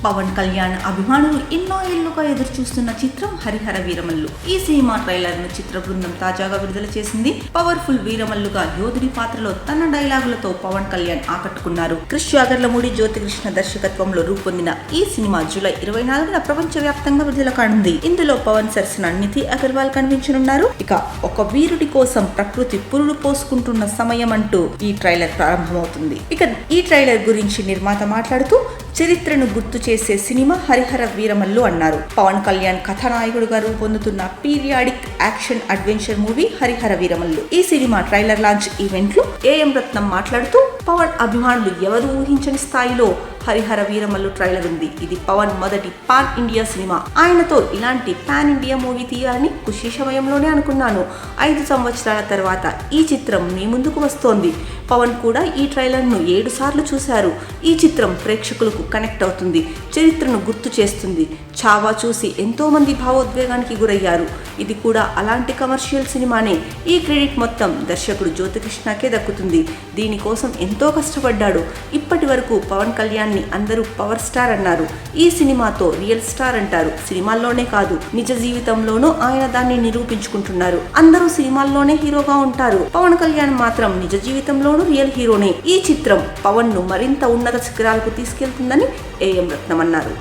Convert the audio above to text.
పవన్ కళ్యాణ్ అభిమానులు ఎన్నో ఏళ్లుగా ఎదురు చూస్తున్న చిత్రం హరిహర వీరమల్లు. ఈ సినిమా ట్రైలర్ ను చిత్ర బృందం తాజాగా విడుదల చేసింది. పవర్ఫుల్ వీరమల్లుగా యోధుడి పాత్రలో తన డైలాగులతో పవన్ కళ్యాణ్ ఆకట్టుకున్నారు. క్రిష్ యాగర్లమూడి, జ్యోతికృష్ణ దర్శకత్వంలో రూపొందిన ఈ సినిమా జూలై 24న ప్రపంచ వ్యాప్తంగా విడుదల కానుంది. ఇందులో పవన్ సరసన నిధి అగర్వాల్ కనిపించనున్నారు. ఇక ఒక వీరుడి కోసం ప్రకృతి పురుడు పోసుకుంటున్న సమయం అంటూ ఈ ట్రైలర్ ప్రారంభమవుతుంది. ఇక ఈ ట్రైలర్ గురించి నిర్మాత మాట్లాడుతూ చరిత్రను గుర్తు చేసే సినిమా హరిహర వీరమల్లు అన్నారు. పవన్ కళ్యాణ్ కథానాయకుడుగా రూపొందుతున్న periodic action adventure movie Harihara Veeramallu. ఈ సినిమా ట్రైలర్ లాంచ్ ఈవెంట్ లో ఏఎం రత్నం మాట్లాడుతూ పవన్ అభిమానులు ఎవరు ఊహించని స్థాయిలో హరిహర వీరమల్లు ట్రైలర్ ఉంది. ఇది పవన్ మొదటి పాన్ ఇండియా సినిమా. ఆయనతో ఇలాంటి పాన్ ఇండియా మూవీ తీయాలని ఖుషి సమయంలోనే అనుకున్నాను. 5 సంవత్సరాల తర్వాత ఈ చిత్రం మీ ముందుకు వస్తోంది. పవన్ కూడా ఈ ట్రైలర్ ను 7 సార్లు చూశారు. ఈ చిత్రం ప్రేక్షకులకు కనెక్ట్ అవుతుంది, చరిత్రను గుర్తు చేస్తుంది. చావా చూసి ఎంతో మంది భావోద్వేగానికి గురయ్యారు. ఇది కూడా అలాంటి కమర్షియల్ సినిమానే. ఈ క్రెడిట్ మొత్తం దర్శకుడు జ్యోతికృష్ణకే దక్కుతుంది. దీనికోసం ఎంతో కష్టపడ్డాడు. ఇప్పటి వరకు పవన్ కళ్యాణ్ అందరూ పవర్ స్టార్ అన్నారు. ఈ సినిమాతో రియల్ స్టార్ అంటారు. సినిమాల్లోనే కాదు, నిజ జీవితంలోనూ ఆయన దాన్ని నిరూపించుకుంటున్నారు. అందరూ సినిమాల్లోనే హీరోగా ఉంటారు. పవన్ కళ్యాణ్ మాత్రం నిజ జీవితంలోనూ రియల్ హీరోనే. ఈ చిత్రం పవన్ ను మరింత ఉన్నత శిఖరాలకు తీసుకెళ్తుందని ఏఎం రత్నం అన్నారు.